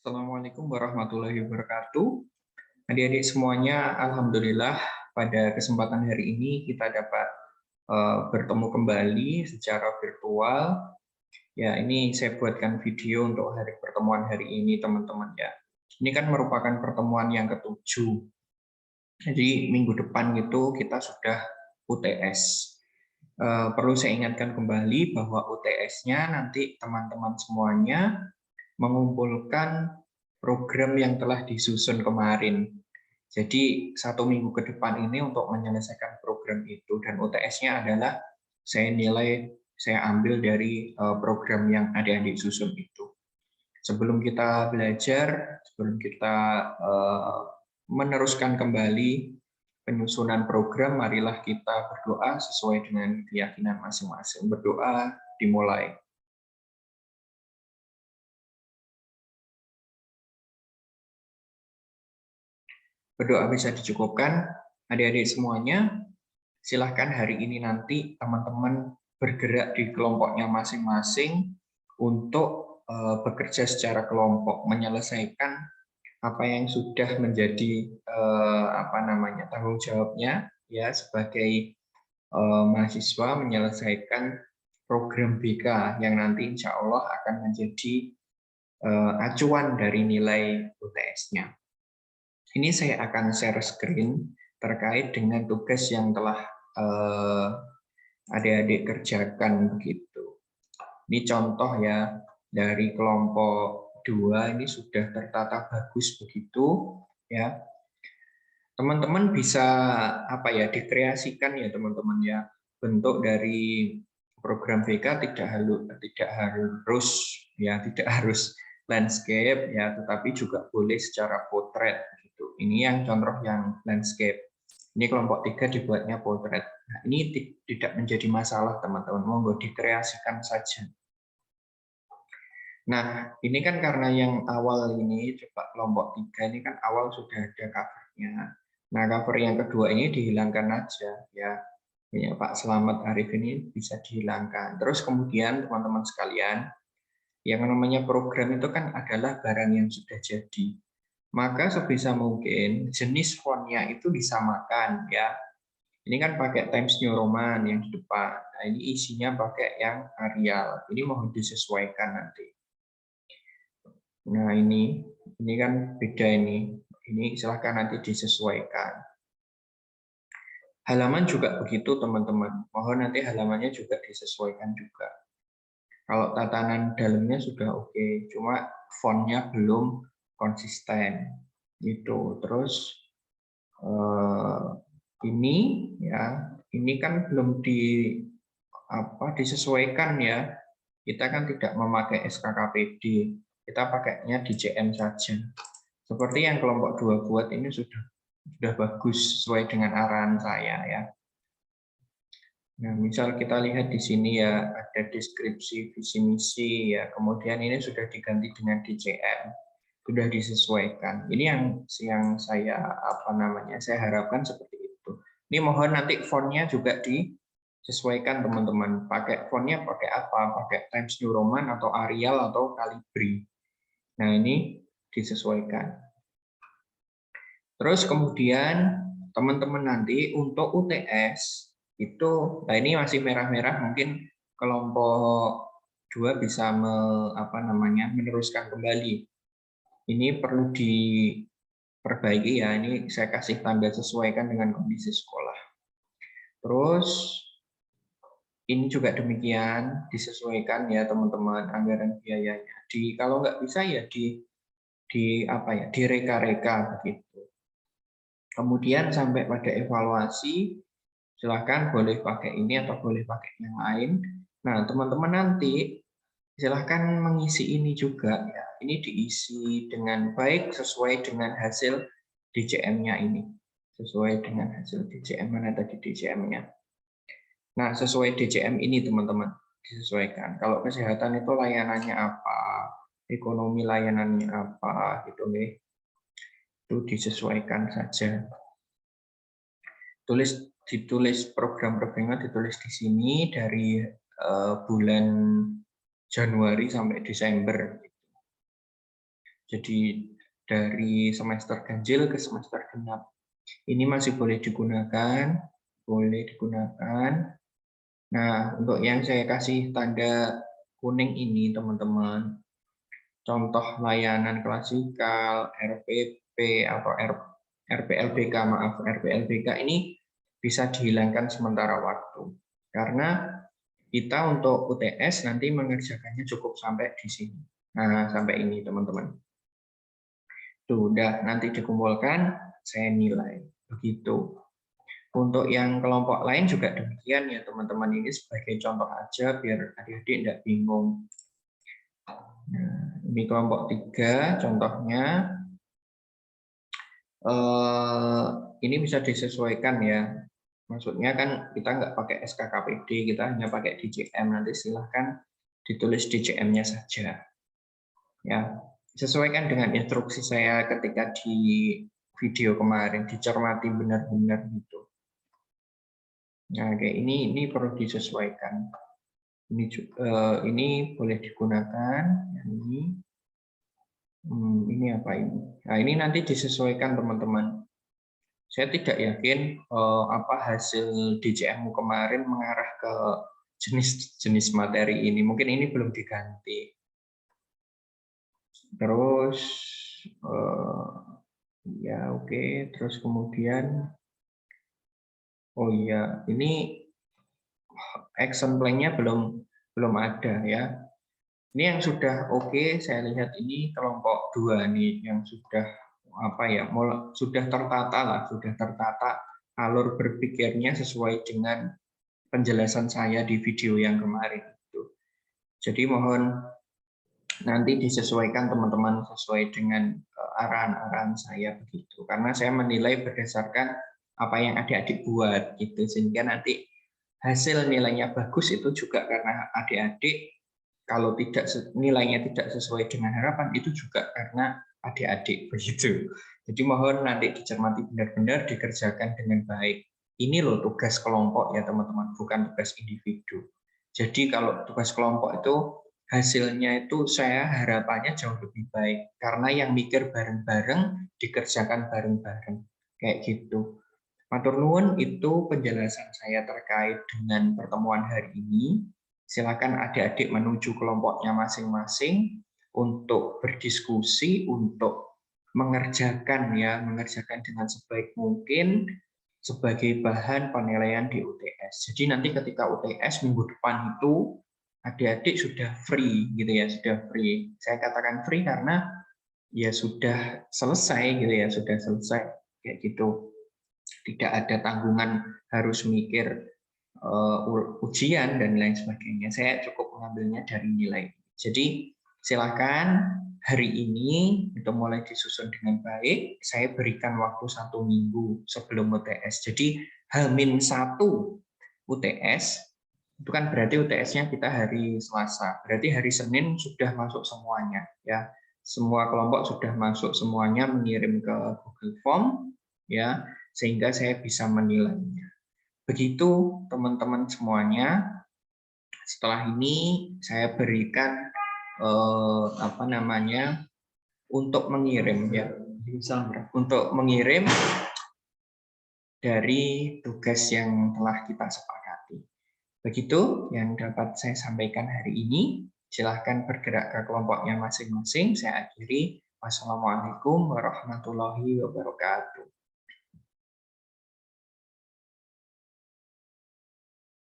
Assalamualaikum warahmatullahi wabarakatuh. Adik-adik semuanya, alhamdulillah pada kesempatan hari ini kita dapat bertemu kembali secara virtual. Ya, ini saya buatkan video untuk hari pertemuan hari ini, teman-teman ya. Ini kan merupakan pertemuan yang ketujuh. Jadi minggu depan itu kita sudah UTS. Perlu saya ingatkan kembali bahwa UTS-nya nanti teman-teman semuanya mengumpulkan program yang telah disusun kemarin. Jadi 1 minggu ke depan ini untuk menyelesaikan program itu, dan UTS-nya adalah saya ambil dari program yang adik-adik susun itu. Sebelum kita belajar, sebelum kita meneruskan kembali penyusunan program, marilah kita berdoa sesuai dengan keyakinan masing-masing. Berdoa dimulai. Berdoa bisa dicukupkan, adik-adik semuanya. Silahkan hari ini nanti teman-teman bergerak di kelompoknya masing-masing untuk bekerja secara kelompok, menyelesaikan apa yang sudah menjadi tanggung jawabnya ya sebagai mahasiswa, menyelesaikan program BK yang nanti insya Allah akan menjadi acuan dari nilai UTS-nya. Ini saya akan share screen terkait dengan tugas yang telah adik-adik kerjakan begitu. Ini contoh ya dari kelompok 2 ini sudah tertata bagus begitu ya. Teman-teman bisa dikreasikan ya teman-teman ya, bentuk dari program VK tidak harus landscape ya, tetapi juga boleh secara potret gitu. Ini yang contoh yang landscape. Ini kelompok 3 dibuatnya potret. Nah, ini tidak menjadi masalah teman-teman, monggo dikreasikan saja. Nah, ini kan karena yang awal ini, coba kelompok 3 ini kan awal sudah ada covernya. Nah, cover yang kedua ini dihilangkan aja ya. Ya, Pak Selamat Arif ini bisa dihilangkan. Terus kemudian teman-teman sekalian, yang namanya program itu kan adalah barang yang sudah jadi. Maka sebisa mungkin jenis fontnya itu disamakan ya. Ini kan pakai Times New Roman yang di depan. Nah, ini isinya pakai yang Arial. Ini mohon disesuaikan nanti. Nah, ini kan beda ini. Ini silahkan nanti disesuaikan. Halaman juga begitu, teman-teman. Mohon nanti halamannya juga disesuaikan juga. Kalau tatanan dalamnya sudah oke, cuma fontnya belum konsisten. Gitu. Terus ini kan belum disesuaikan ya. Kita kan tidak memakai SKKPD. Kita pakainya DJM saja. Seperti yang kelompok 2 buat ini sudah bagus sesuai dengan arahan saya ya. Nah, misal kita lihat di sini ya, ada deskripsi visi misi ya, kemudian ini sudah diganti dengan DJM, sudah disesuaikan. Ini yang saya saya harapkan seperti itu. Ini mohon nanti fontnya juga disesuaikan teman-teman. Pakai fontnya pakai apa? Pakai Times New Roman atau Arial atau Calibri. Nah, ini disesuaikan. Terus kemudian teman-teman nanti untuk UTS itu, nah ini masih merah-merah, mungkin kelompok 2 bisa meneruskan kembali. Ini perlu diperbaiki ya, ini saya kasih tanda sesuaikan dengan kondisi sekolah. Terus ini juga demikian, disesuaikan ya teman-teman anggaran biayanya. Kalau nggak bisa ya direka-reka begitu. Kemudian sampai pada evaluasi, silahkan boleh pakai ini atau boleh pakai yang lain. Nah, teman-teman nanti silahkan mengisi ini juga ya. Ini diisi dengan baik sesuai dengan hasil DJM-nya ini. Sesuai dengan hasil DJM, mana tadi DJM-nya. Nah, sesuai DJM ini teman-teman disesuaikan. Kalau kesehatan itu layanannya apa, ekonomi layanannya apa gitu nih. Itu disesuaikan saja. Ditulis program-programnya ditulis di sini dari bulan Januari sampai Desember. Jadi dari semester ganjil ke semester genap. Ini masih boleh digunakan, boleh digunakan. Nah, untuk yang saya kasih tanda kuning ini, teman-teman, contoh layanan klasikal, RPP atau RPLBK, maaf, RPLBK ini bisa dihilangkan sementara waktu. Karena kita untuk UTS nanti mengerjakannya cukup sampai di sini. Nah, sampai ini, teman-teman. Tuh, udah nanti dikumpulkan, saya nilai. Begitu. Untuk yang kelompok lain juga demikian ya, teman-teman. Ini sebagai contoh aja, biar adik-adik tidak bingung. Nah, ini kelompok 3, contohnya. Ini bisa disesuaikan ya. Maksudnya kan kita nggak pakai SKKPD, kita hanya pakai DCM. Nanti silahkan ditulis DCM-nya saja. Ya, sesuaikan dengan instruksi saya ketika di video kemarin, dicermati benar-benar gitu. Nah, kayak ini perlu disesuaikan. Ini boleh digunakan. Ini apa ini? Nah, ini nanti disesuaikan, teman-teman. Saya tidak yakin apa hasil DCM-mu kemarin mengarah ke jenis materi ini. Mungkin ini belum diganti. Terus ya oke. Terus kemudian oh iya, ini action plan-nya belum ada ya. Ini yang sudah oke, saya lihat ini kelompok 2 nih yang sudah apa ya, sudah tertata lah, sudah tertata alur berpikirnya sesuai dengan penjelasan saya di video yang kemarin itu. Jadi mohon nanti disesuaikan teman-teman sesuai dengan arahan-arahan saya begitu. Karena saya menilai berdasarkan apa yang adik-adik buat gitu, sehingga nanti hasil nilainya bagus itu juga karena adik-adik. Kalau nilainya tidak sesuai dengan harapan, itu juga karena adik-adik begitu. Jadi mohon nanti dicermati benar-benar, dikerjakan dengan baik. Ini loh tugas kelompok ya teman-teman, bukan tugas individu. Jadi kalau tugas kelompok itu hasilnya itu saya harapannya jauh lebih baik. Karena yang mikir bareng-bareng, dikerjakan bareng-bareng. Kayak gitu. Matur nuwun, itu penjelasan saya terkait dengan pertemuan hari ini. Silakan adik-adik menuju kelompoknya masing-masing untuk berdiskusi, untuk mengerjakan dengan sebaik mungkin sebagai bahan penilaian di UTS. Jadi nanti ketika UTS minggu depan itu adik-adik sudah free gitu ya, sudah free. Saya katakan free karena ya sudah selesai gitu ya, sudah selesai kayak gitu. Tidak ada tanggungan harus mikir ujian dan lain sebagainya. Saya cukup mengambilnya dari nilai. Jadi silakan hari ini itu mulai disusun dengan baik. Saya berikan waktu 1 minggu sebelum UTS. Jadi H-1 UTS itu kan berarti UTS-nya kita hari Selasa. Berarti hari Senin sudah masuk semuanya ya. Semua kelompok sudah masuk semuanya, mengirim ke Google Form ya, sehingga saya bisa menilainya. Begitu teman-teman semuanya. Setelah ini saya berikan untuk mengirim ya, untuk mengirim dari tugas yang telah kita sepakati. Begitu yang dapat saya sampaikan hari ini. Silahkan bergerak ke kelompoknya masing-masing. Saya akhiri. Wassalamualaikum warahmatullahi wabarakatuh.